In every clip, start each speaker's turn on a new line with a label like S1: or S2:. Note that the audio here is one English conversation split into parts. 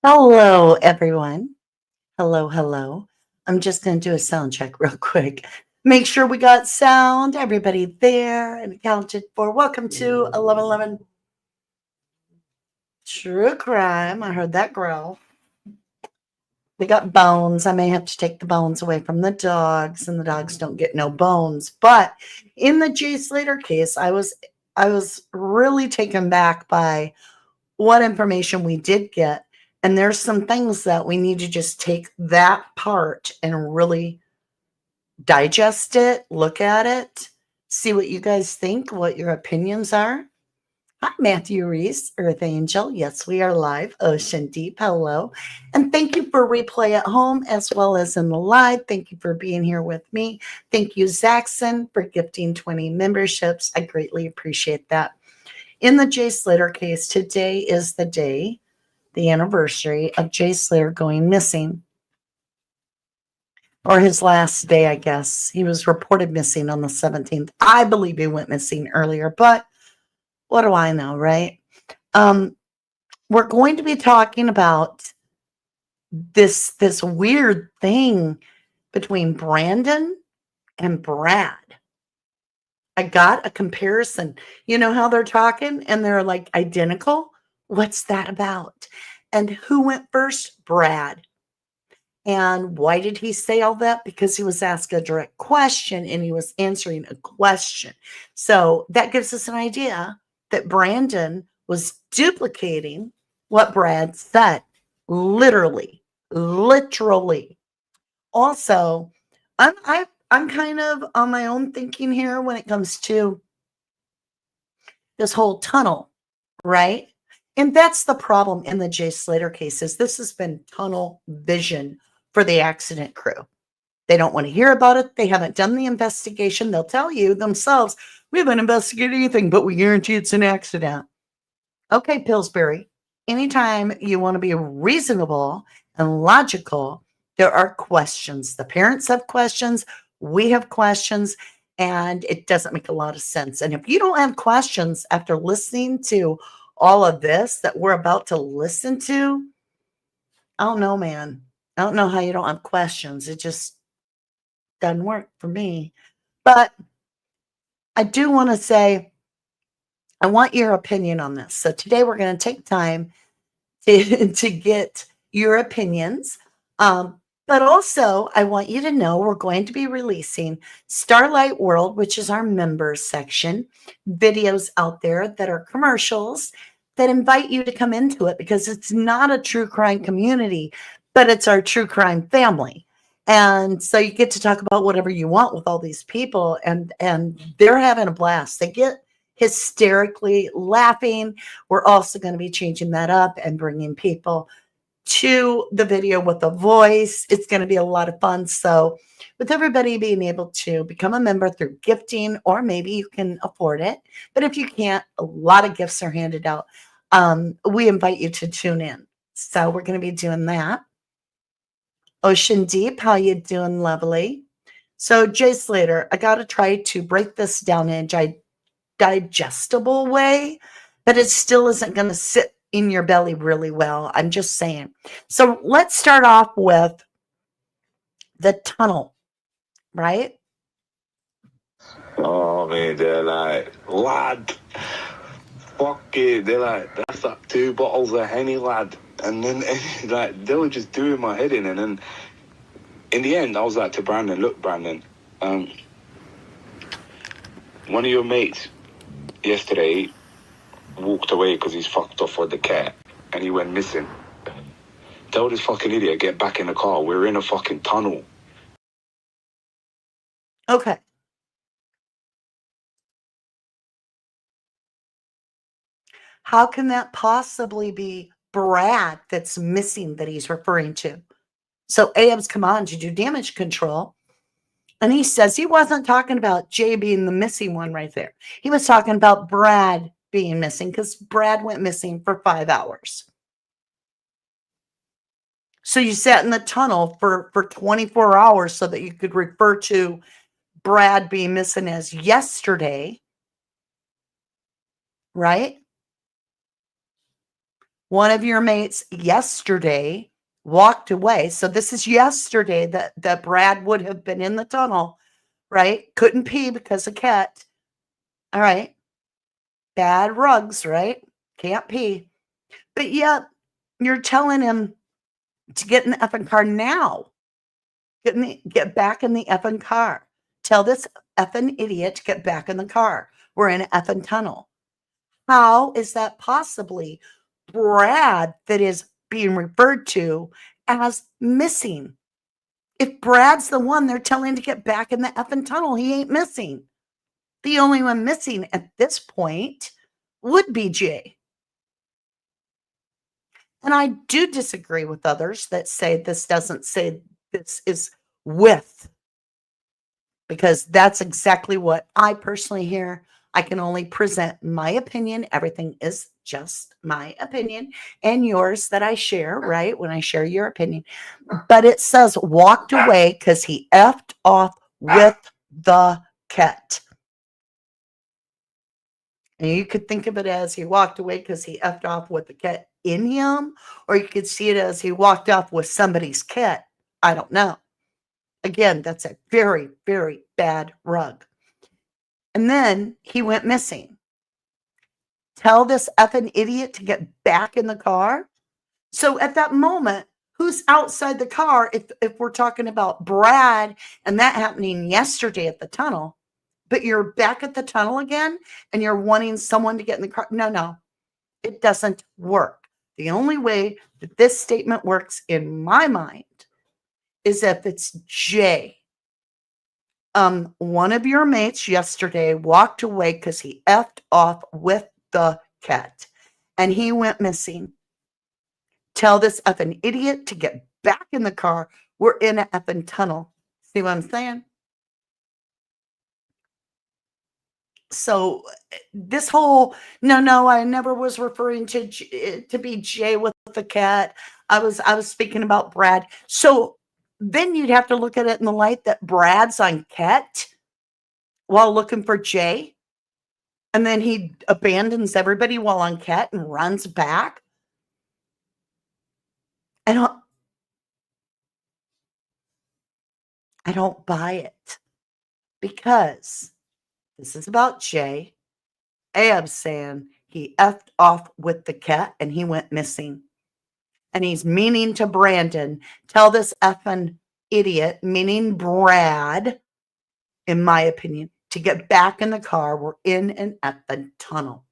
S1: Hello, everyone. Hello, hello. I'm just going to do a sound check real quick. Make sure we got sound, everybody there and accounted for. Welcome to 1111 True Crime. I heard that growl. We got bones. I may have to take the bones away from the dogs, and the dogs don't get no bones. But in the Jay Slater case, I was really taken back by what information we did get. And there's some things that we need to just take that part and really digest it, look at it, see what you guys think, what your opinions are. Hi, Matthew Reese, Earth Angel. Yes, we are live. Ocean Deep, hello. And thank you for replay at home as well as in the live. Thank you for being here with me. Thank you, Zaxon, for gifting 20 memberships. I greatly appreciate that. In the Jay Slater case, today is the day, the anniversary of Jay Slater going missing, or his last day, I guess. He was reported missing on the 17th. I believe he went missing earlier, but what do I know, right? We're going to be talking about this weird thing between Brandon and Brad. I got a comparison. You know how they're talking and they're like identical? What's that about? And who went first? Brad. And why did he say all that? Because he was asked a direct question and he was answering a question. So that gives us an idea that Brandon was duplicating what Brad said. Literally. Also, I'm kind of on my own thinking here when it comes to this whole tunnel, right? And that's the problem in the Jay Slater cases. This has been tunnel vision for the accident crew. They don't want to hear about it. They haven't done the investigation. They'll tell you themselves, we haven't investigated anything, but we guarantee it's an accident. Okay, Pillsbury, anytime you want to be reasonable and logical, there are questions. The parents have questions. We have questions. And it doesn't make a lot of sense. And if you don't have questions after listening to all of this that we're about to listen to, I don't know, man. I don't know how you don't have questions. It just doesn't work for me. But I do want to say, I want your opinion on this. So today we're going to take time to get your opinions. But also, I want you to know we're going to be releasing Starlight World, which is our members section, videos out there that are commercials that invite you to come into it because it's not a true crime community, but it's our true crime family. And so you get to talk about whatever you want with all these people, and they're having a blast. They get hysterically laughing. We're also going to be changing that up and bringing people to the video with a voice. It's going to be a lot of fun. So with everybody being able to become a member through gifting, or maybe you can afford it, but if you can't, a lot of gifts are handed out. We invite you to tune in. So we're going to be doing that. Ocean Deep, how you doing, lovely? So Jay Slater, I got to try to break this down in a digestible way, but it still isn't going to sit in your belly really well. I'm just saying. So let's start off with the tunnel, right?
S2: Oh man, they're like, lad, fuck it. They're like, that's like 2 bottles of Henny, lad. And then like they were just doing my head in. And then in the end, I was like to Brandon, look, Brandon, one of your mates yesterday walked away because he's fucked off with the cat and he went missing. Tell this fucking idiot, get back in the car. We're in a fucking tunnel.
S1: Okay. How can that possibly be Brad that's missing that he's referring to? So Ayub's come on to do damage control. And he says he wasn't talking about Jay being the missing one right there. He was talking about Brad being missing because Brad went missing for 5 hours. So you sat in the tunnel for 24 hours so that you could refer to Brad being missing as yesterday, right? one of your mates yesterday walked away. So this is yesterday that Brad would have been in the tunnel, right? Couldn't pee because of Ket. All right. Bad rugs, right? Can't pee. But yet you're telling him to get in the effing car now. Get back in the effing car. Tell this effing idiot to get back in the car. We're in an effing tunnel. How is that possibly Brad that is being referred to as missing? If Brad's the one they're telling to get back in the effing tunnel, he ain't missing. The only one missing at this point would be Jay. And I do disagree with others that say this doesn't say this is with, because that's exactly what I personally hear. I can only present my opinion. Everything is just my opinion and yours that I share, right? When I share your opinion. But it says walked away because he effed off with the cat. And you could think of it as he walked away because he effed off with the cat in him, or you could see it as he walked off with somebody's cat. I don't know. Again, that's a very, very bad rug. And then he went missing. Tell this effing idiot to get back in the car. So at that moment, who's outside the car? If we're talking about Brad and that happening yesterday at the tunnel, but you're back at the tunnel again and you're wanting someone to get in the car. No, it doesn't work. The only way that this statement works in my mind is if it's Jay. One of your mates yesterday walked away because he effed off with the cat and he went missing. Tell this effing idiot to get back in the car. We're in an effing tunnel. See what I'm saying? So this whole no, I never was referring to be Jay with the cat. I was speaking about Brad. So then you'd have to look at it in the light that Brad's on Ket while looking for Jay. And then he abandons everybody while on Ket and runs back. I don't buy it, because this is about Jay. Ayub saying he effed off with the cat and he went missing. And he's meaning to Brandon, tell this effing idiot, meaning Brad, in my opinion, to get back in the car. We're in an effing tunnel.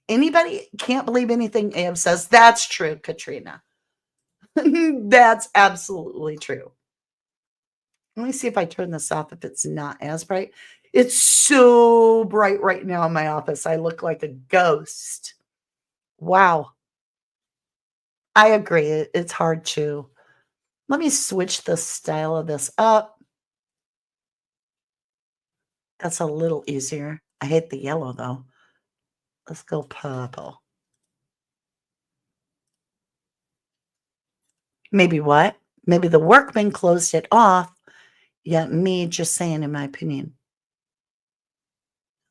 S1: Anybody can't believe anything Ayub says. That's true, Katrina. That's absolutely true. Let me see if I turn this off if it's not as bright. It's so bright right now in my office. I look like a ghost. Wow. I agree. It's hard to. Let me switch the style of this up. That's a little easier. I hate the yellow though. Let's go purple. Maybe what? Maybe the workman closed it off. Yet me just saying, in my opinion.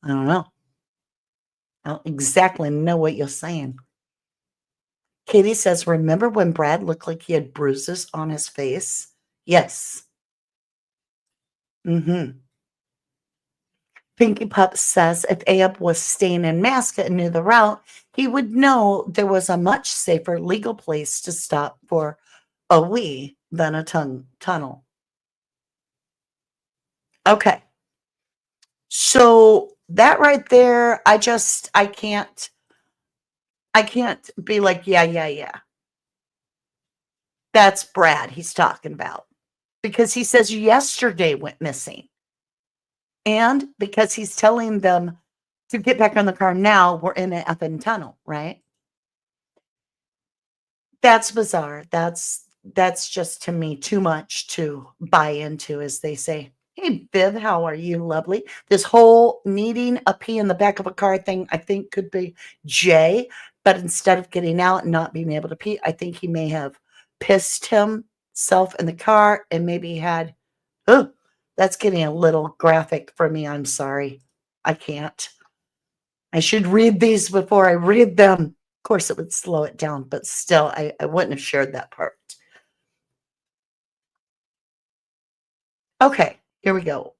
S1: I don't know. I don't exactly know what you're saying. Katie says, remember when Brad looked like he had bruises on his face? Yes. Pinky Pup says, if Ayub was staying in Masca and knew the route, he would know there was a much safer legal place to stop for a wee than a tunnel. Okay. So that right there, I can't be like, yeah. That's Brad he's talking about, because he says yesterday went missing. And because he's telling them to get back on the car now, we're in an effing tunnel, right? That's bizarre. That's just, to me, too much to buy into, as they say. Hey, Viv, how are you? Lovely. This whole needing a pee in the back of a car thing, I think, could be Jay. But instead of getting out and not being able to pee, I think he may have pissed himself in the car and maybe had, oh, that's getting a little graphic for me. I'm sorry. I can't. I should read these before I read them. Of course, it would slow it down, but still, I wouldn't have shared that part. Okay, here we go.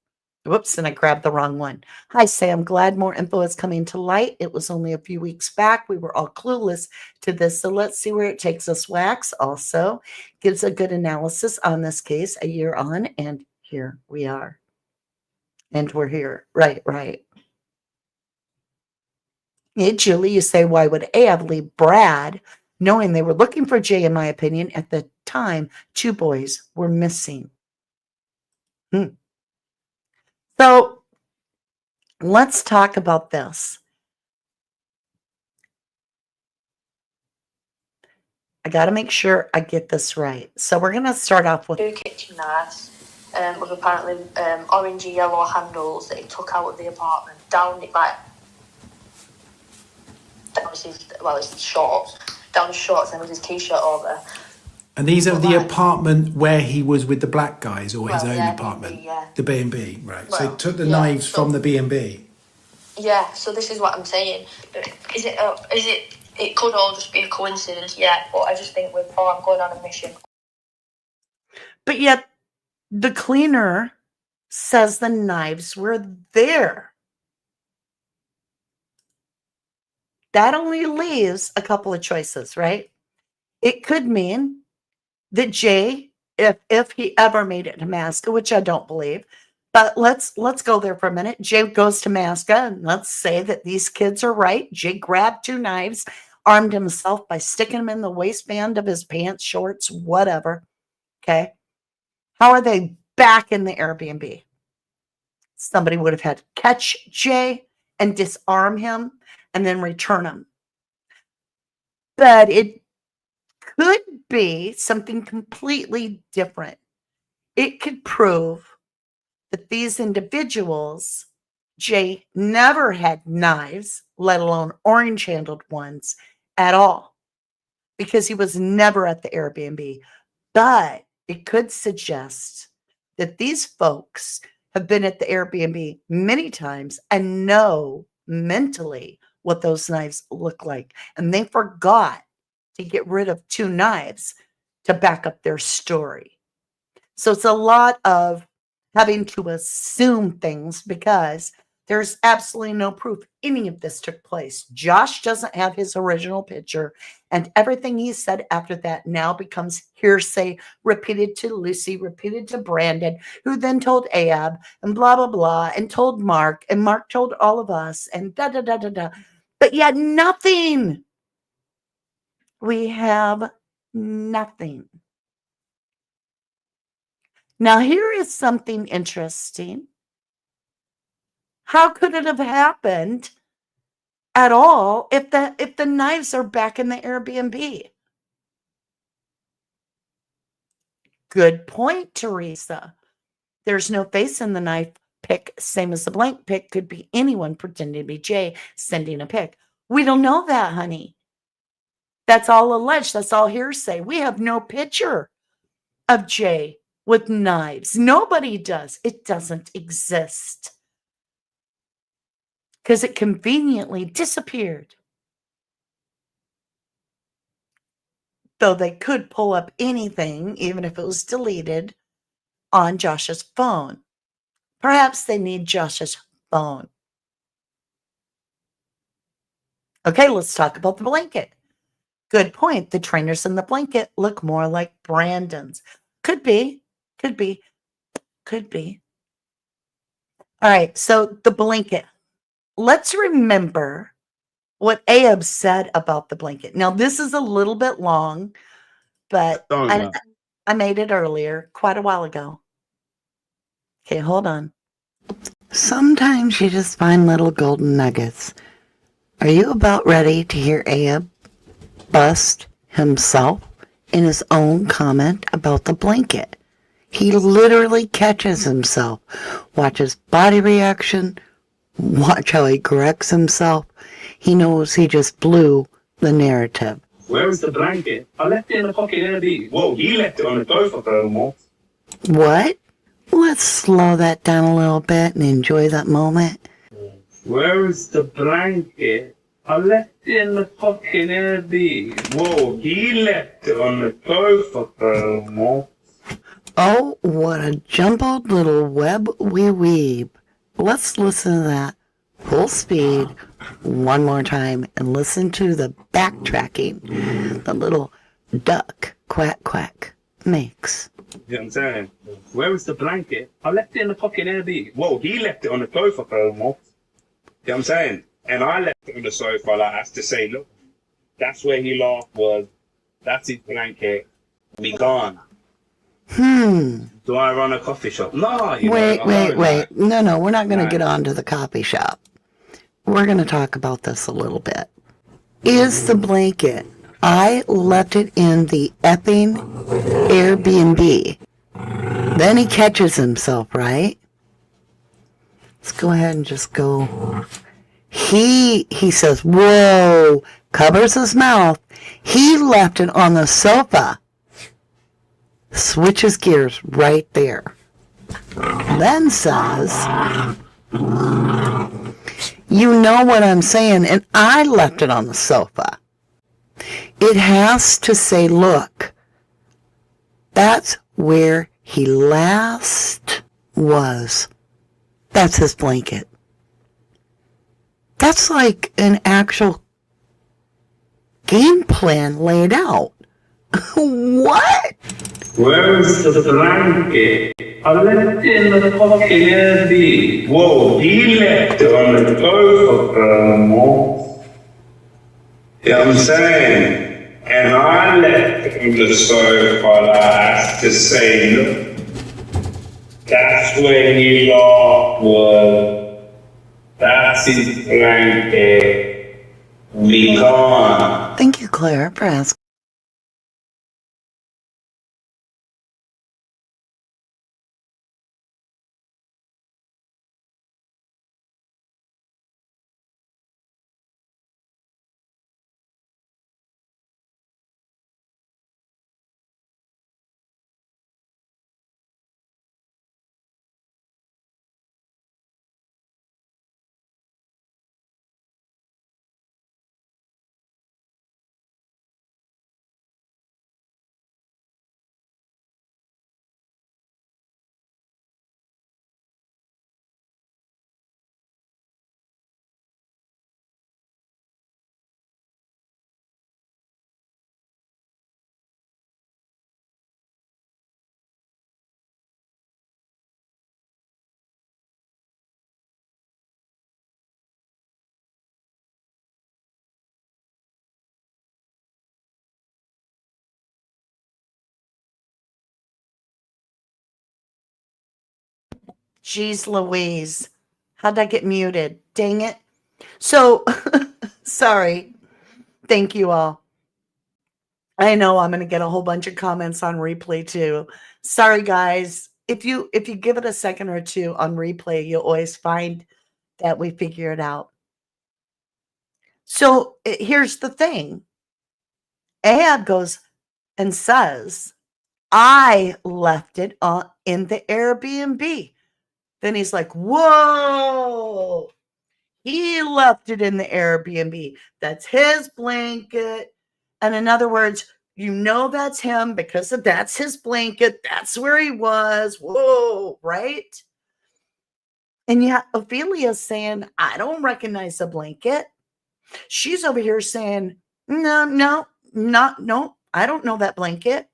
S1: Whoops, and I grabbed the wrong one. Hi, Sam. Glad more info is coming to light. It was only a few weeks back. We were all clueless to this, so let's see where it takes us. Wax also gives a good analysis on this case a year on, and here we are. And we're here. Right. Hey, Julie, you say, why would Ayub leave Brad, knowing they were looking for Jay, in my opinion, at the time 2 boys were missing? So let's talk about this. I got to make sure I get this right. So we're going to start off with
S3: 2 kitchen knives with apparently orange and yellow handles that he took out of the apartment, down it like down his shorts, down his shorts, and with his t-shirt over.
S4: And these are the apartment where he was with the black guys, or his own apartment?
S3: B&B, yeah.
S4: The B&B, right.
S3: Well,
S4: so he took the knives from the B&B.
S3: Yeah, so this is what I'm saying. It could all just be a coincidence, yeah, but I just think I'm going on a mission.
S1: But yet the cleaner says the knives were there. That only leaves a couple of choices, right? It could mean that Jay, if he ever made it to Masca, which I don't believe, but let's go there for a minute. Jay goes to Masca, and let's say that these kids are right. Jay grabbed 2 knives, armed himself by sticking them in the waistband of his pants, shorts, whatever. Okay. How are they back in the Airbnb? Somebody would have had to catch Jay and disarm him and then return him. But it could be something completely different. It could prove that these individuals, Jay never had knives, let alone orange-handled ones, at all, because he was never at the Airbnb. But it could suggest that these folks have been at the Airbnb many times and know mentally what those knives look like. And they forgot to get rid of 2 knives to back up their story. So it's a lot of having to assume things because there's absolutely no proof any of this took place. Josh doesn't have his original picture, and everything he said after that now becomes hearsay, repeated to Lucy, repeated to Brandon, who then told Ayub, and blah, blah, blah, and told Mark, and Mark told all of us, and da, da, da, da, da. But yet nothing. We have nothing. Now, here is something interesting. How could it have happened at all if the knives are back in the Airbnb? Good point, Teresa. There's no face in the knife pic, same as the blank pic. Could be anyone pretending to be Jay sending a pic. We don't know that, honey. That's all alleged. That's all hearsay. We have no picture of Jay with knives. Nobody does. It doesn't exist. Because it conveniently disappeared. Though they could pull up anything, even if it was deleted, on Josh's phone. Perhaps they need Josh's phone. Okay, let's talk about the blanket. Good point. The trainers in the blanket look more like Brandon's. Could be. All right, so the blanket. Let's remember what Ayub said about the blanket. Now, this is a little bit long, but I made it earlier, quite a while ago. Okay, hold on. Sometimes you just find little golden nuggets. Are you about ready to hear Ayub bust himself in his own comment about the blanket? He literally catches himself. Watch his body reaction. Watch how he corrects himself. He knows he just blew the narrative.
S5: Where is the blanket? I left it in the pocket in a beat. Whoa, he left it on the sofa furthermore.
S1: What? Let's slow that down a little bit and enjoy that moment.
S5: Where is the blanket? I left it in the fucking Airbnb. Whoa, he left it on the sofa, bro.
S1: Oh, what a jumbled little web we weave. Let's listen to that full speed one more time and listen to the backtracking the little duck quack quack makes.
S5: You know what I'm saying? Where was the blanket? I left it in the fucking Airbnb. Whoa, he left it on the sofa, bro. You know what I'm saying? And I left it on the sofa like as to say, look, that's where he laughed was. That's his blanket. We gone. Do I run a coffee shop? No.
S1: Wait. No, we're not going to get on to the coffee shop. We're going to talk about this a little bit. Is the blanket, I left it in the effing Airbnb. Then he catches himself, right? Let's go ahead and just go. He says, whoa, covers his mouth. He left it on the sofa. Switches gears right there. Then says, you know what I'm saying, and I left it on the sofa. It has to say, look, that's where he last was. That's his blanket. That's like an actual game plan laid out. What?
S5: Where's the blanket? I left it in the fucking Airbnb. Whoa, he left it on the sofa, bro. You know what I'm saying? And I left it on the sofa like to say, look, that's where he laughed was. That's his blanket. We gone.
S1: Thank you, Claire, for asking. Jeez Louise. How'd I get muted? Dang it. So, sorry. Thank you all. I know I'm going to get a whole bunch of comments on replay too. Sorry, guys. If you give it a second or two on replay, you'll always find that we figure it out. So here's the thing. Ahab goes and says, I left it in the Airbnb. Then he's like, whoa, he left it in the Airbnb. That's his blanket. And in other words, you know that's him because that's his blanket. That's where he was. Whoa, right? And yet Ophelia's saying, I don't recognize the blanket. She's over here saying, no, I don't know that blanket.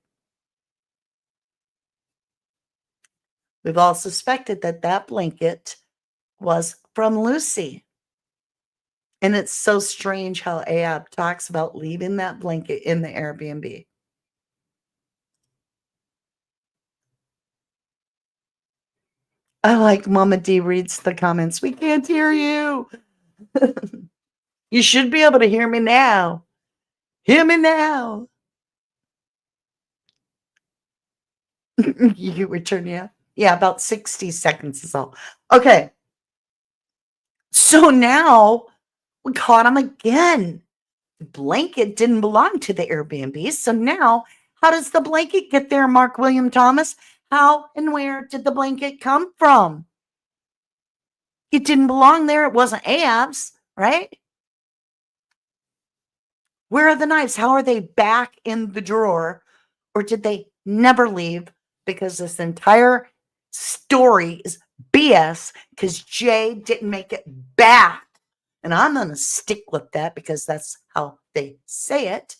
S1: We've all suspected that blanket was from Lucy. And it's so strange how Ahab talks about leaving that blanket in the Airbnb. I like Mama D reads the comments. We can't hear you. You should be able to hear me now. Hear me now. You return, yeah. Yeah, about 60 seconds is all. Okay. So now we caught him again. The blanket didn't belong to the Airbnb. So now, how does the blanket get there, Mark William Thomas? How and where did the blanket come from? It didn't belong there. It wasn't Ahab's, right? Where are the knives? How are they back in the drawer? Or did they never leave? Because this entire story is BS because Jay didn't make it back. And I'm going to stick with that because that's how they say it.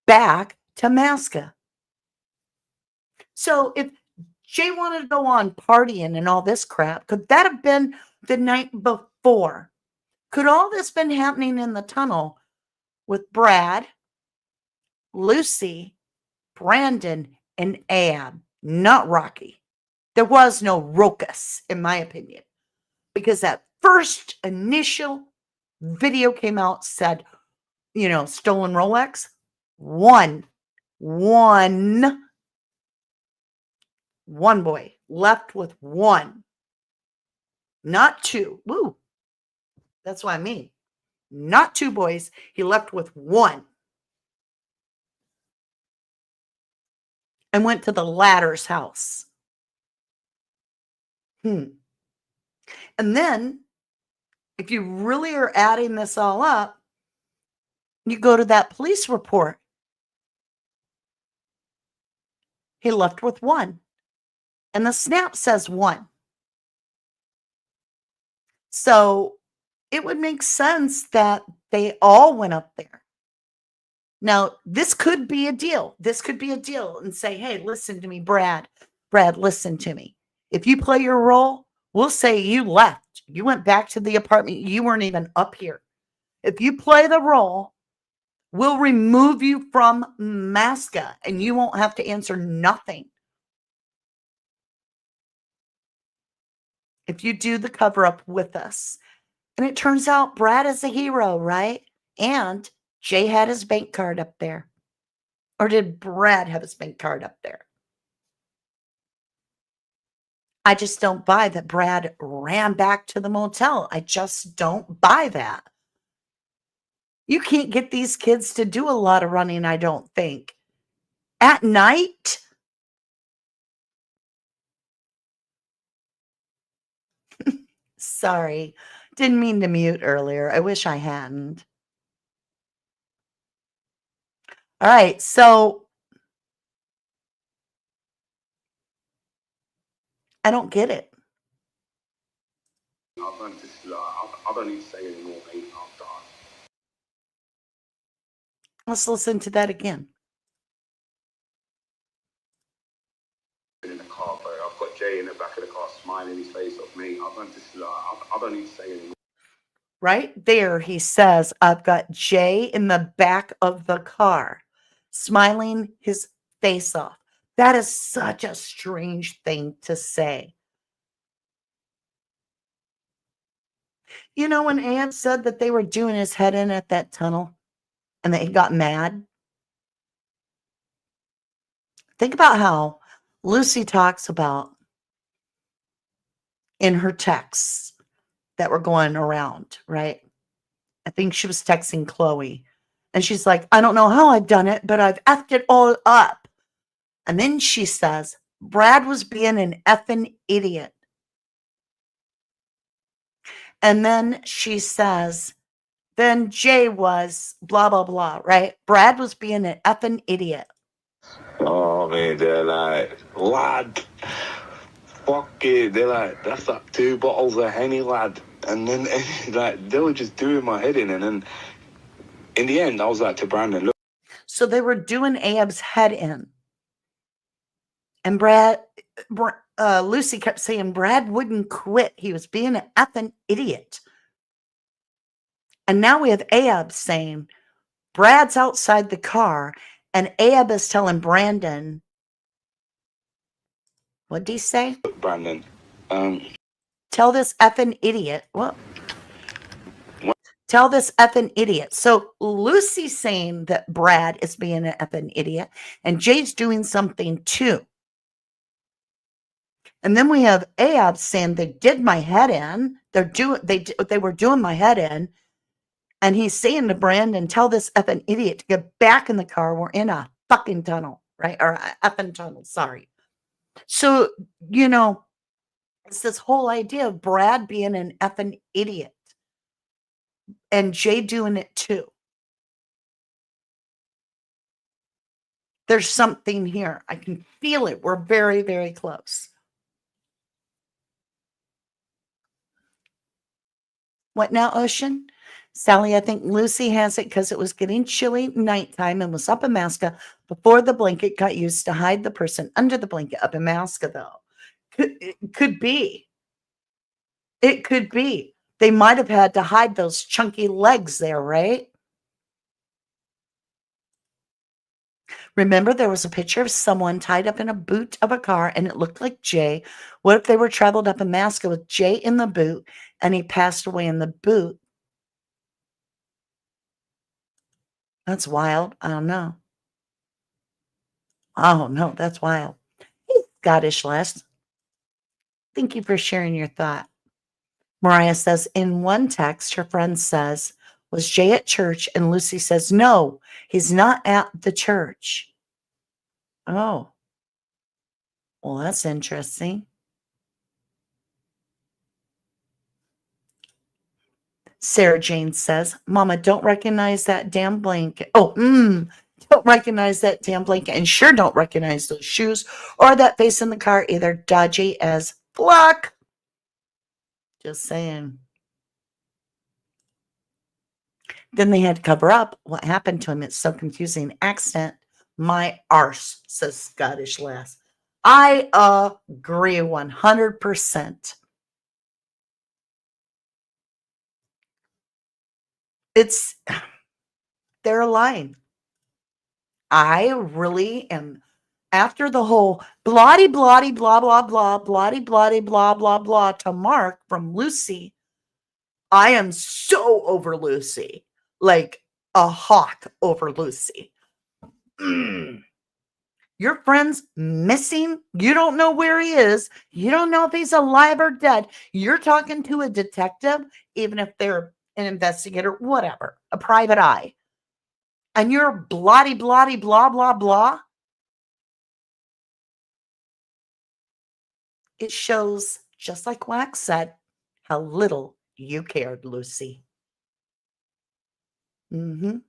S1: Back to Masca. So if Jay wanted to go on partying and all this crap, could that have been the night before? Could all this been happening in the tunnel with Brad, Lucy, Brandon, and Ayub, not Rocky? There was no Rokas, in my opinion, because that first initial video came out, said, stolen Rolex. One boy left with one, not two. Woo. That's what I mean. Not two boys. He left with one. And went to the latter's house. And then, if you really are adding this all up, you go to that police report. He left with one. And the snap says one. So it would make sense that they all went up there. Now, this could be a deal. This could be a deal and say, hey, listen to me, Brad. Brad, listen to me. If you play your role, we'll say you left. You went back to the apartment. You weren't even up here. If you play the role, we'll remove you from Masca and you won't have to answer nothing. If you do the cover up with us. And it turns out Brad is a hero, right? And Jay had his bank card up there. Or did Brad have his bank card up there? I just don't buy that Brad ran back to the motel. I just don't buy that. You can't get these kids to do a lot of running, I don't think. At night? Sorry. Didn't mean to mute earlier. I wish I hadn't. All right, so I don't get it.
S2: I don't need to say anymore, mate. I'm done.
S1: Let's listen to that again.
S2: In the car, bro. I've got Jay in the back of the car smiling his face off me. I don't need to say anymore.
S1: Right there, he says, I've got Jay in the back of the car, smiling his face off. That is such a strange thing to say. You know, when Ayub said that they were doing his head in at that tunnel and that he got mad, think about how Lucy talks about in her texts that were going around, right? I think she was texting Chloe. And she's like, I don't know how I've done it, but I've effed it all up. And then she says, Brad was being an effing idiot. And then she says, then Jay was blah, blah, blah, right? Brad was being an effing idiot.
S2: Oh, man, they're like, lad. Fuck it. They're like, that's like 2 bottles of Henny, lad. And then, like, they were just doing my head in. And then, in the end, I was like to Brandon, look.
S1: So they were doing Ayub's head in. And Lucy kept saying Brad wouldn't quit. He was being an effing idiot. And now we have Ayub saying Brad's outside the car, and Ayub is telling Brandon, what did he say?
S2: Brandon,
S1: tell this effing idiot. What? Tell this effing idiot. So Lucy's saying that Brad is being an effing idiot, and Jay's doing something too. And then we have Ayub saying they did my head in. They were doing my head in. And he's saying to Brandon, tell this effing idiot to get back in the car. We're in a fucking tunnel, right? Or a effing tunnel, sorry. So, it's this whole idea of Brad being an effing idiot. And Jay doing it too. There's something here. I can feel it. We're very, very close. What now, Ocean? Sally, I think Lucy has it because it was getting chilly nighttime and was up in Masca before the blanket got used to hide the person under the blanket up in Masca, though. It could be. It could be. They might have had to hide those chunky legs there, right? Remember, there was a picture of someone tied up in a boot of a car and it looked like Jay. What if they were traveled up in Masca with Jay in the boot and he passed away in the boot? That's wild. I don't know. Oh, no, that's wild. Hey, Scottish Les. Thank you for sharing your thought. Mariah says, in one text, her friend says, was Jay at church? And Lucy says, no, he's not at the church. Oh, well, that's interesting. Sarah Jane says, Mama, don't recognize that damn blanket. Oh, don't recognize that damn blanket and sure don't recognize those shoes or that face in the car either. Dodgy as fuck. Just saying. Then they had to cover up what happened to him. It's so confusing. Accent, my arse, says Scottish Lass. I agree 100%. They're lying. I really am. After the whole bloody, bloody, blah, blah, blah, bloody, bloody, blah, blah, blah to Mark from Lucy, I am so over Lucy. Like a hawk over Lucy. Your friend's missing. You don't know where he is. You don't know if he's alive or dead. You're talking to a detective, even if they're an investigator, whatever, a private eye. And you're bloody, bloody, blah, blah, blah. It shows, just like Wax said, how little you cared, Lucy. And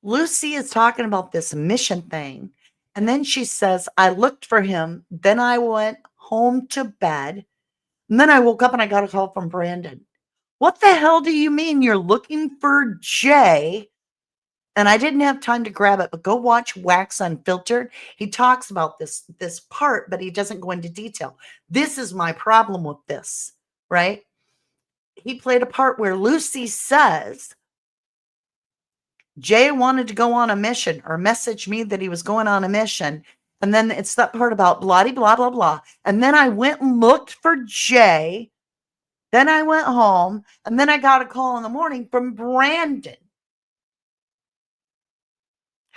S1: Lucy is talking about this mission thing. And then she says, I looked for him. Then I went home to bed. And then I woke up and I got a call from Brandon. What the hell do you mean you're looking for Jay? And I didn't have time to grab it, but go watch Wax Unfiltered. He talks about this part, but he doesn't go into detail. This is my problem with this, right? He played a part where Lucy says, Jay wanted to go on a mission or message me that he was going on a mission. And then it's that part about blah, blah, blah, blah. And then I went and looked for Jay. Then I went home. And then I got a call in the morning from Brandon.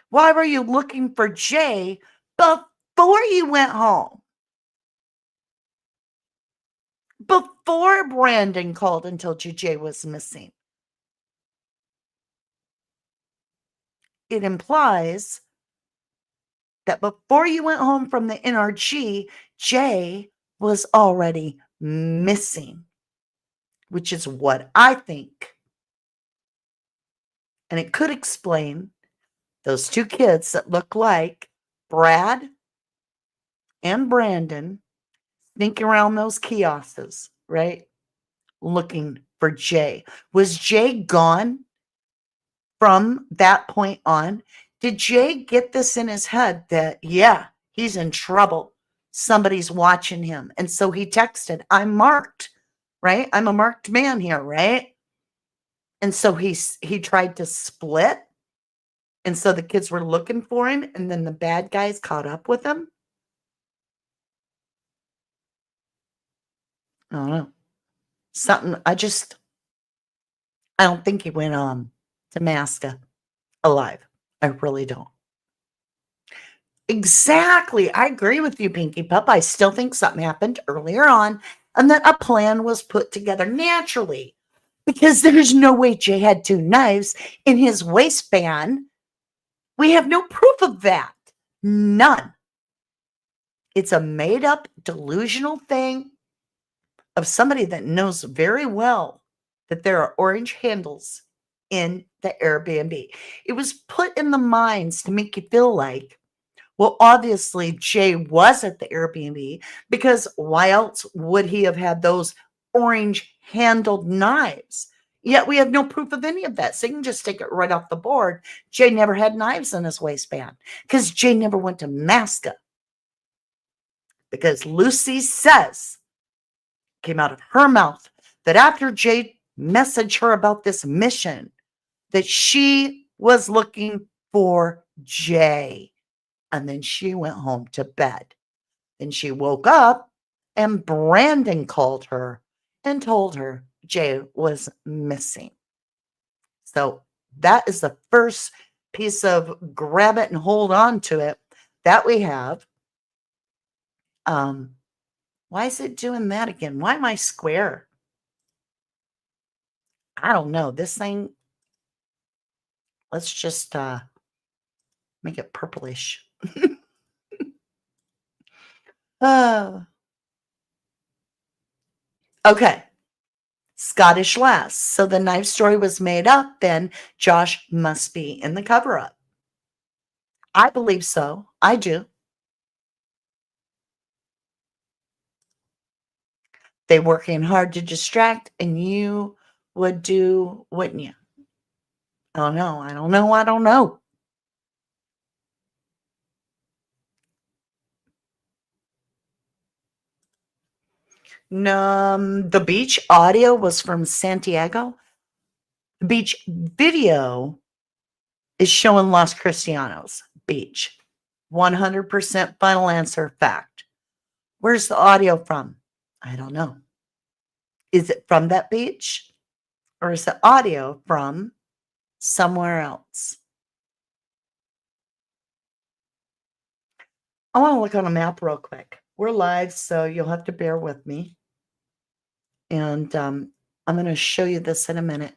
S1: Why were you looking for Jay before you went home? Before Brandon called and told you Jay was missing. It implies that before you went home from the NRG, Jay was already missing, which is what I think. And it could explain those two kids that look like Brad and Brandon sneaking around those kiosks, right? Looking for Jay. Was Jay gone from that point on? Did Jay get this in his head that, yeah, he's in trouble? Somebody's watching him. And so he texted, I'm marked, right? I'm a marked man here, right? And so he tried to split. And so the kids were looking for him. And then the bad guys caught up with him. I don't know. Something, I don't think he went to Masca alive. I really don't. Exactly. I agree with you, Pinky Pup. I still think something happened earlier on and that a plan was put together naturally because there's no way Jay had two knives in his waistband. We have no proof of that. None. It's a made up delusional thing of somebody that knows very well that there are orange handles in the Airbnb. It was put in the minds to make you feel like, well, obviously Jay was at the Airbnb, because why else would he have had those orange handled knives? Yet we have no proof of any of that. So you can just take it right off the board. Jay never had knives in his waistband because Jay never went to Masca. Because Lucy says, came out of her mouth, that after Jay messaged her about this mission, that she was looking for Jay. And then she went home to bed. Then she woke up and Brandon called her and told her Jay was missing. So that is the first piece of grab it and hold on to it that we have. Why is it doing that again? Why am I square? I don't know. This thing, let's just make it purplish. Okay. Scottish lass. So the knife story was made up, then Josh must be in the cover up. I believe so. I do. They working hard to distract, and you would do, wouldn't you? I don't know. I don't know. I don't know. The beach audio was from Santiago. The beach video is showing Los Cristianos Beach. 100% final answer fact. Where's the audio from? I don't know. Is it from that beach? Or is the audio from somewhere else? I want to look on a map real quick. We're live, so you'll have to bear with me. And I'm going to show you this in a minute.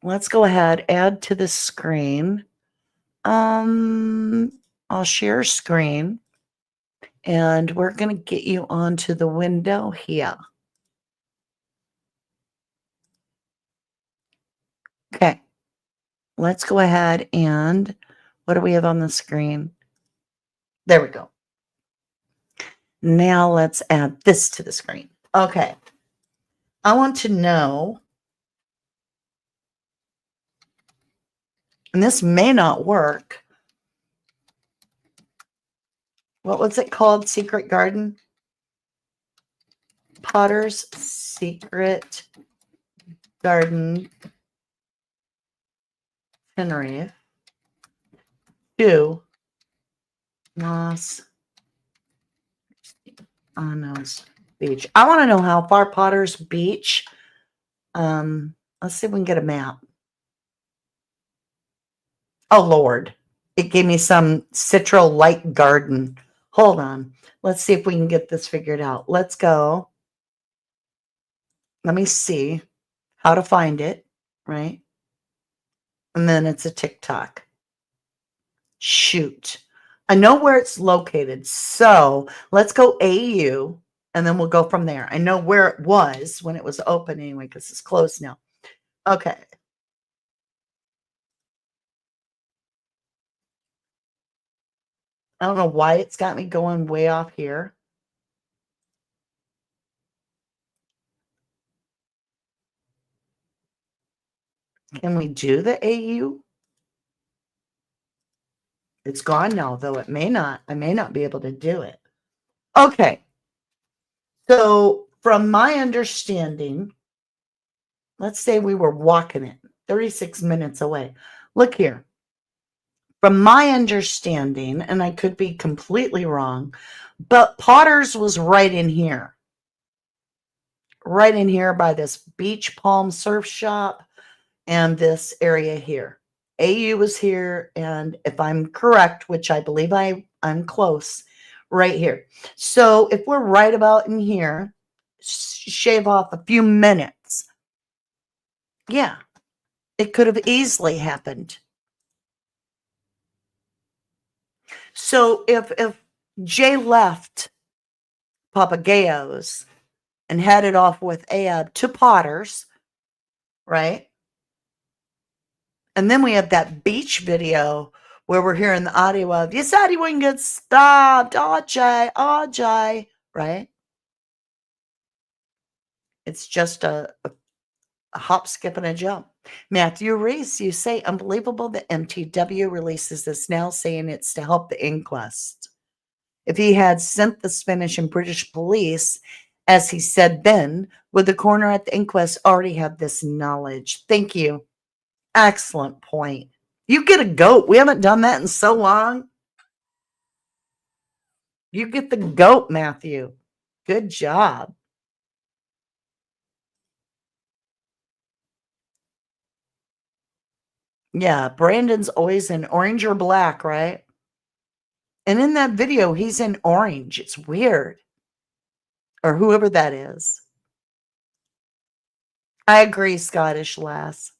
S1: Let's go ahead, add to the screen. I'll share screen. And we're going to get you onto the window here. Okay. Let's go ahead and what do we have on the screen? There we go. Now let's add this to the screen. Okay. I want to know, and this may not work. What was it called? Secret Garden? Potter's Secret Garden Tenerife to Los Angeles Beach. I want to know how far Potter's Beach. Let's see if we can get a map. Oh, Lord. It gave me some Citro Light Garden. Hold on. Let's see if we can get this figured out. Let's go. Let me see how to find it, right? And then it's a TikTok. Shoot. I know where it's located. So let's go AU, and then we'll go from there. I know where it was when it was open anyway, because it's closed now. Okay. I don't know why it's got me going way off here. Can we do the AU? It's gone now, though it may not. I may not be able to do it. Okay. So from my understanding, let's say we were walking it 36 minutes away. Look here. From my understanding, and I could be completely wrong, but Potter's was right in here. Right in here by this Beach Palm Surf Shop and this area here. AU was here, and if I'm correct, which I believe I'm close, right here. So if we're right about in here, shave off a few minutes. Yeah, it could have easily happened. So if Jay left Papagayo's and headed off with Ayub to Potter's, right? And then we have that beach video where we're hearing the audio of, you said he wouldn't get stopped. Oh, Jay, right? It's just a hop, skip, and a jump. Matthew Reese, you say, unbelievable that MTW releases this now, saying it's to help the inquest. If he had sent the Spanish and British police, as he said then, would the coroner at the inquest already have this knowledge? Thank you. Excellent point. You get a goat. We haven't done that in so long. You get the goat, Matthew. Good job. Yeah, Brandon's always in orange or black, right? And in that video, he's in orange. It's weird. Or whoever that is. I agree, Scottish lass.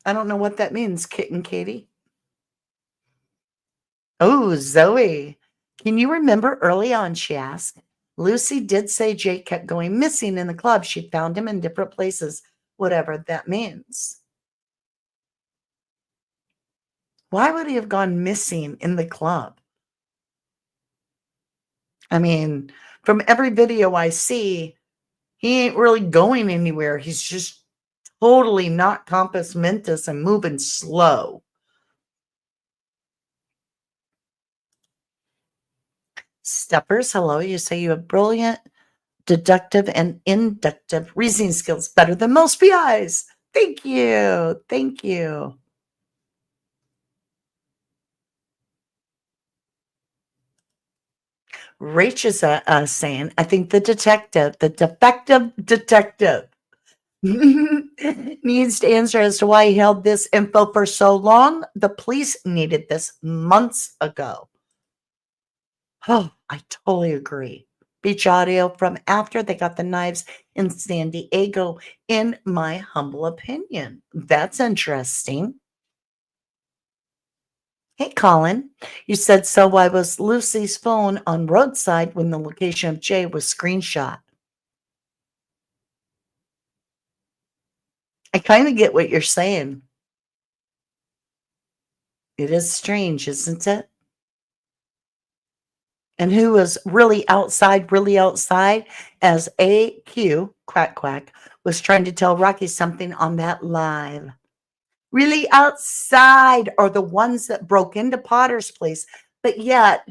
S1: I don't know what that means, Kitten Katie. Oh, Zoe. Can you remember early on, she asked? Lucy did say Jake kept going missing in the club. She found him in different places, whatever that means. Why would he have gone missing in the club? I mean, from every video I see, he ain't really going anywhere. He's just totally not compass mentis and moving slow. Steppers, hello. You say you have brilliant deductive and inductive reasoning skills, better than most PIs. Thank you. Thank you. Rach is saying, I think the defective detective needs to answer as to why he held this info for so long. The police needed this months ago. Oh, I totally agree. Beach audio from after they got the knives in San Diego, in my humble opinion. That's interesting. Hey, Colin, you said, so why was Lucy's phone on roadside when the location of Jay was screenshot? I kind of get what you're saying. It is strange, isn't it? And who was really outside, as AQ, quack, quack, was trying to tell Rocky something on that live. Really outside are the ones that broke into Potter's place, but yet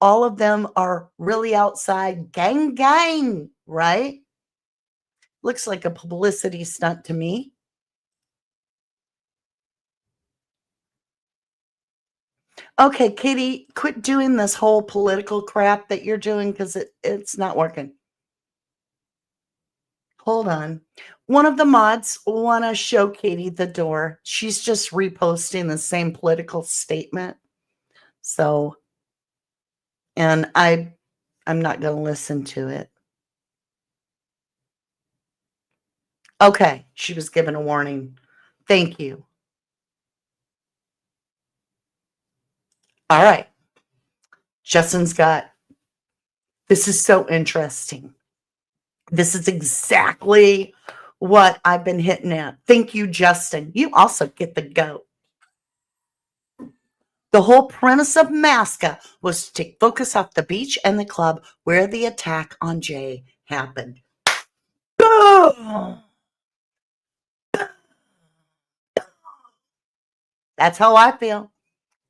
S1: all of them are really outside, gang, gang, right? Looks like a publicity stunt to me. Okay, Katie, quit doing this whole political crap that you're doing because it's not working. Hold on. One of the mods want to show Katie the door. She's just reposting the same political statement. So, and I'm not going to listen to it. Okay, she was given a warning. Thank you. All right. Justin's got, this is so interesting. This is exactly what I've been hitting at. Thank you, Justin. You also get the goat. The whole premise of Masca was to take focus off the beach and the club where the attack on Jay happened. That's how I feel.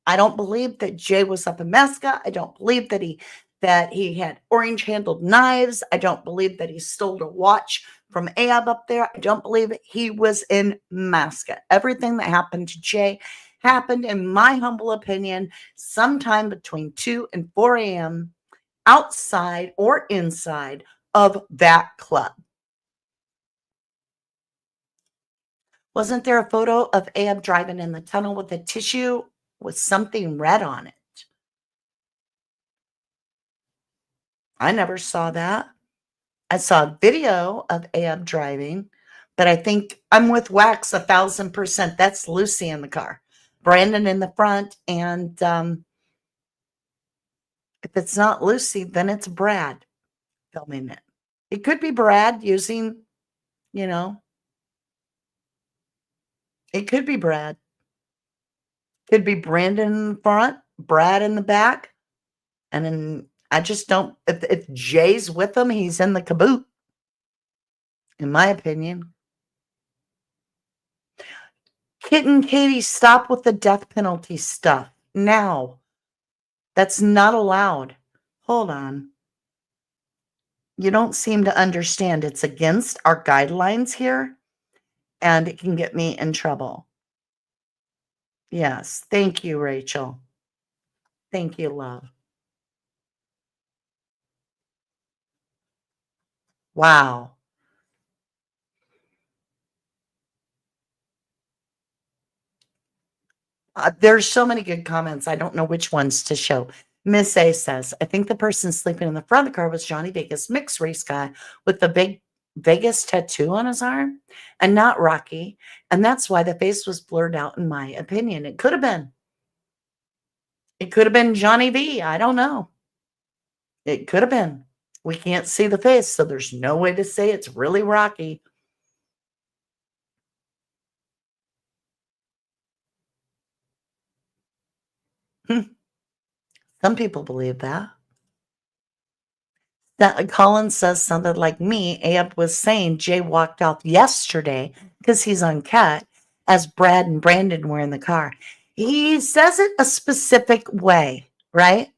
S1: I don't believe that Jay was up in Masca. I don't believe that he had orange-handled knives. I don't believe that he stole a watch from Ayub up there. I don't believe he was in Masca. Everything that happened to Jay happened, in my humble opinion, sometime between 2 and 4 a.m. outside or inside of that club. Wasn't there a photo of Ayub driving in the tunnel with a tissue with something red on it? I never saw that. I saw a video of Ayub driving, but I think I'm with Wax 1,000%. That's Lucy in the car, Brandon in the front, and If it's not Lucy, then it's Brad filming it. It could be Brad using, you know, it could be Brad. Could be Brandon in the front, Brad in the back. And then I just don't, if Jay's with him, he's in the caboot, in my opinion. Kit and Katie, stop with the death penalty stuff now. That's not allowed. Hold on. You don't seem to understand. It's against our guidelines here, and it can get me in trouble. Yes. Thank you, Rachel. Thank you, love. Wow. There's so many good comments. I don't know which ones to show. Miss A says, I think the person sleeping in the front of the car was Johnny Vegas, mixed race guy with the big Vegas tattoo on his arm and not Rocky. And that's why the face was blurred out, in my opinion. It could have been. It could have been Johnny V. I don't know. It could have been. We can't see the face, so there's no way to say it's really Rocky. Some people believe that. Colin says something like me. Ayub was saying Jay walked out yesterday because he's uncut as Brad and Brandon were in the car. He says it a specific way, right?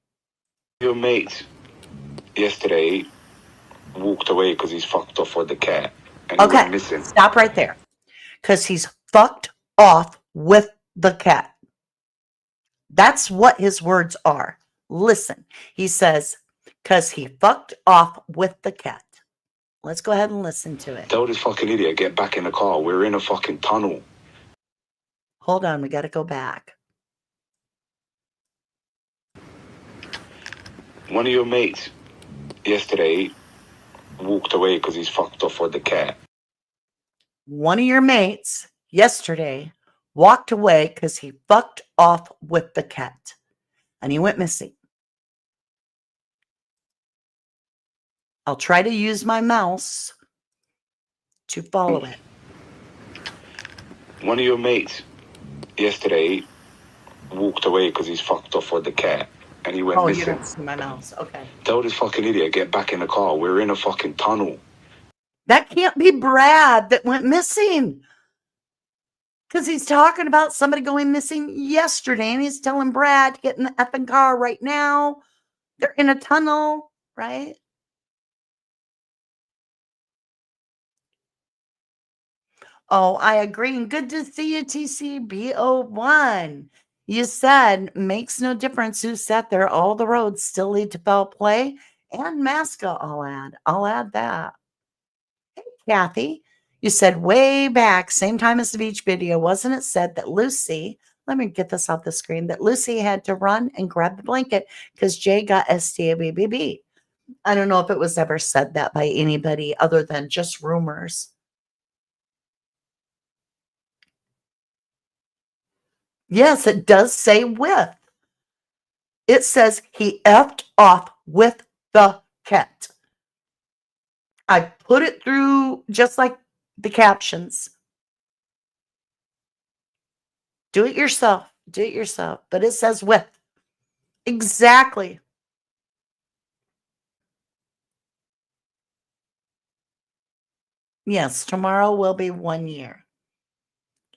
S2: Your mate yesterday walked away because he's fucked off with the cat and he went missing.
S1: Stop right there. Because he's fucked off with the cat. That's what his words are. Listen, he says, because he fucked off with the cat. Let's go ahead and listen to it.
S2: Tell this fucking idiot, get back in the car. We're in a fucking tunnel.
S1: Hold on, we got to go back.
S2: One of your mates yesterday walked away because he's fucked off with the cat.
S1: One of your mates yesterday walked away because he fucked off with the cat. And he went missing. I'll try to use my mouse to follow it.
S2: One of your mates yesterday walked away because he's fucked off with the cat and he went missing.
S1: You don't see my mouse. Okay.
S2: Tell this fucking idiot, get back in the car. We're in a fucking tunnel.
S1: That can't be Brad that went missing. Because he's talking about somebody going missing yesterday and he's telling Brad to get in the effing car right now. They're in a tunnel, right? Oh, I agree. And good to see you, TCBO1. You said, makes no difference who sat there. All the roads still lead to foul play. And Masca, I'll add that. Hey, Kathy, you said way back, same time as the beach video, wasn't it said that Lucy, let me get this off the screen, that Lucy had to run and grab the blanket because Jay got STABBB. I don't know if it was ever said that by anybody other than just rumors. Yes, it does say with. It says he effed off with the cat. I put it through just like the captions. Do it yourself. Do it yourself. But it says with. Exactly. Yes, tomorrow will be 1 year.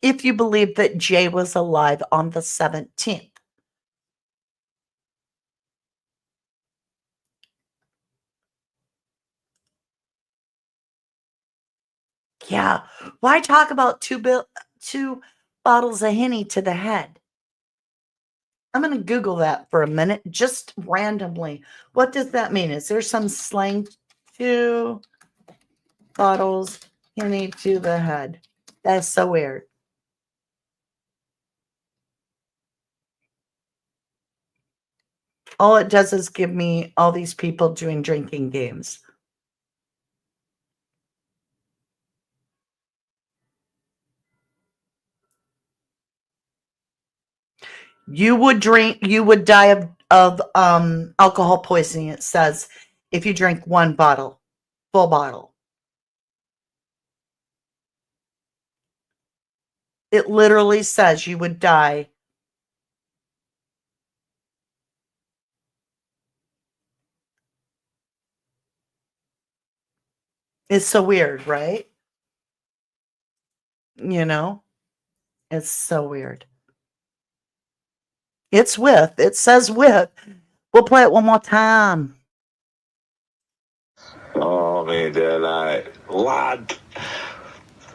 S1: If you believe that Jay was alive on the 17th. Yeah. Why talk about two bottles of Henny to the head? I'm going to Google that for a minute, just randomly. What does that mean? Is there some slang? 2 bottles Henny to the head. That's so weird. All it does is give me all these people doing drinking games. You would die of of alcohol poisoning. It says if you drink one bottle, full bottle. It literally says you would die. It's so weird, right? You know, it's so weird. It's with. It says with. We'll play it one more time.
S2: Oh man, they're like, lad,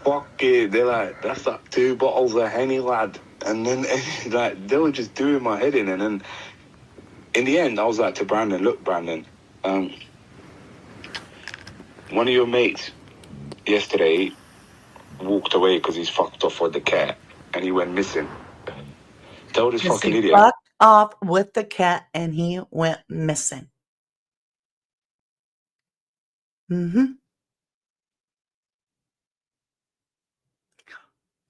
S2: fuck it. They're like, that's like 2 bottles of Henny, lad. And then like they were just doing my head in, and then in the end I was like to Brandon, look, Brandon, one of your mates yesterday walked away because he's fucked off with the cat and he went missing. Tell this fucking
S1: He
S2: idiot.
S1: fucked off with the cat and he went missing.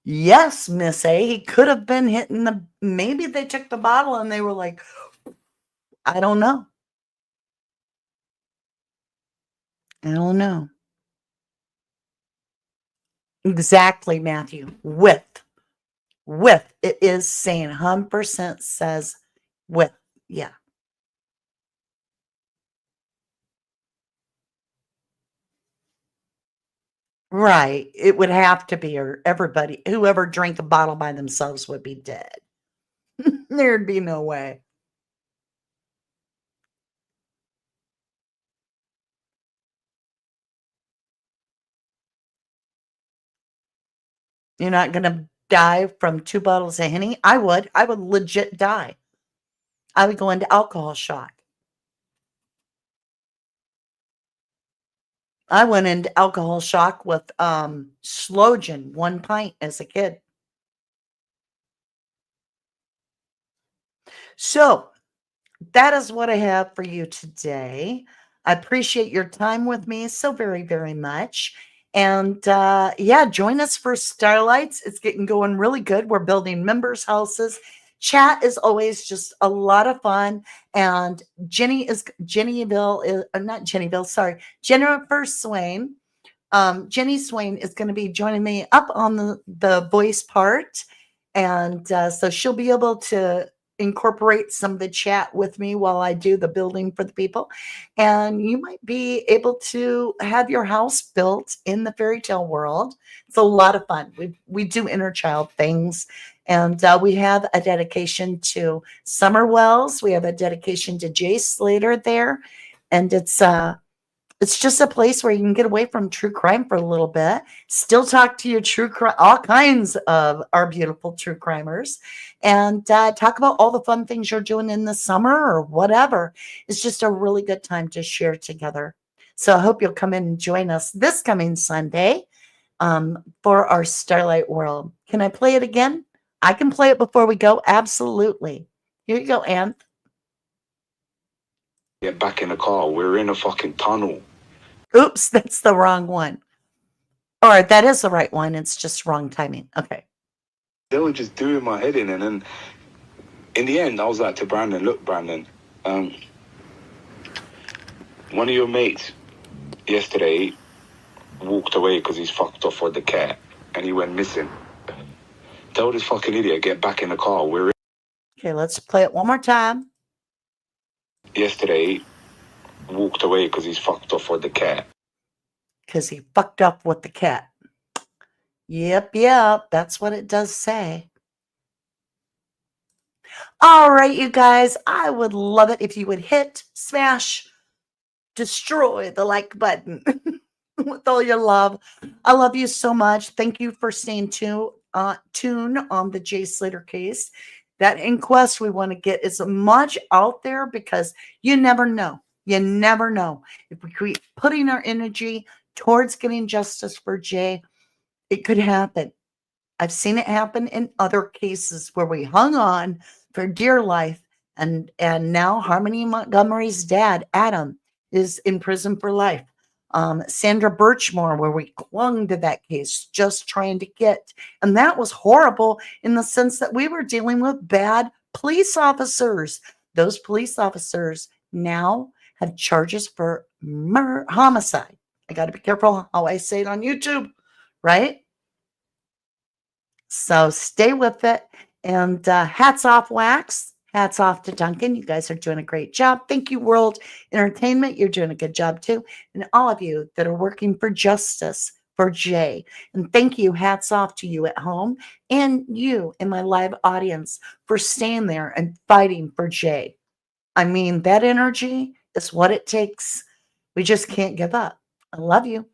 S1: Yes, Miss A. He could have been hitting the. Maybe they took the bottle and they were like, I don't know. I don't know. Exactly, Matthew. With. It is saying 100% says with. Yeah. Right. It would have to be, or everybody, whoever drank a bottle by themselves would be dead. There'd be no way. You're not going to die from 2 bottles of Henny? I would. I would legit die. I would go into alcohol shock. I went into alcohol shock with Slogan, 1 pint as a kid. So that is what I have for you today. I appreciate your time with me so very, very much. And yeah, join us for Starlights. It's getting going really good. We're building members' houses. Chat is always just a lot of fun. And Jennifer Swain. Jenny Swain is going to be joining me up on the voice part. And so she'll be able to incorporate some of the chat with me while I do the building for the people. And you might be able to have your house built in the fairy tale world. It's a lot of fun. We do inner child things. And we have a dedication to Summer Wells. We have a dedication to Jay Slater there. And it's just a place where you can get away from true crime for a little bit, still talk to your true crime, all kinds of our beautiful true crimers, and talk about all the fun things you're doing in the summer or whatever. It's just a really good time to share together. So I hope you'll come in and join us this coming Sunday for our Starlight World. Can I play it again? I can play it before we go. Absolutely. Here you go, Ann.
S2: Get back in the car. We're in a fucking tunnel.
S1: Oops, that's the wrong one. Or that is the right one. It's just wrong timing. Okay.
S2: They were just doing my head in, and then in the end I was like to Brandon, look, Brandon, one of your mates yesterday walked away because he's fucked off with the cat and he went missing. Tell this fucking idiot, get back in the car. We're
S1: Okay, let's play it one more time.
S2: yesterday walked away because he's fucked off with the cat.
S1: Because he fucked up with the cat. Yep, that's what it does say. All right, you guys, I would love it if you would hit, smash, destroy the like button with all your love. I love you so much. Thank you for staying tuned on the Jay Slater case. That inquest, we want to get as much out there because you never know. You never know. If we keep putting our energy towards getting justice for Jay, it could happen. I've seen it happen in other cases where we hung on for dear life, and now Harmony Montgomery's dad, Adam, is in prison for life. Sandra Birchmore, where we clung to that case, just trying to get, and that was horrible in the sense that we were dealing with bad police officers. those police officers now have charges for homicide. I got to be careful how I say it on YouTube, right? So stay with it. And hats off, Wax. Hats off to Duncan. You guys are doing a great job. Thank you, World Entertainment. You're doing a good job too. And all of you that are working for justice for Jay. And thank you. Hats off to you at home and you in my live audience for staying there and fighting for Jay. I mean, that energy is what it takes. We just can't give up. I love you.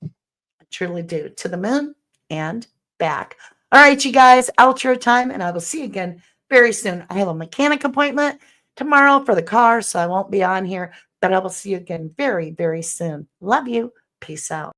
S1: I truly do. To the moon and back. All right, you guys, outro time, and I will see you again very soon. I have a mechanic appointment tomorrow for the car, so I won't be on here, but I will see you again very, very soon. Love you. Peace out.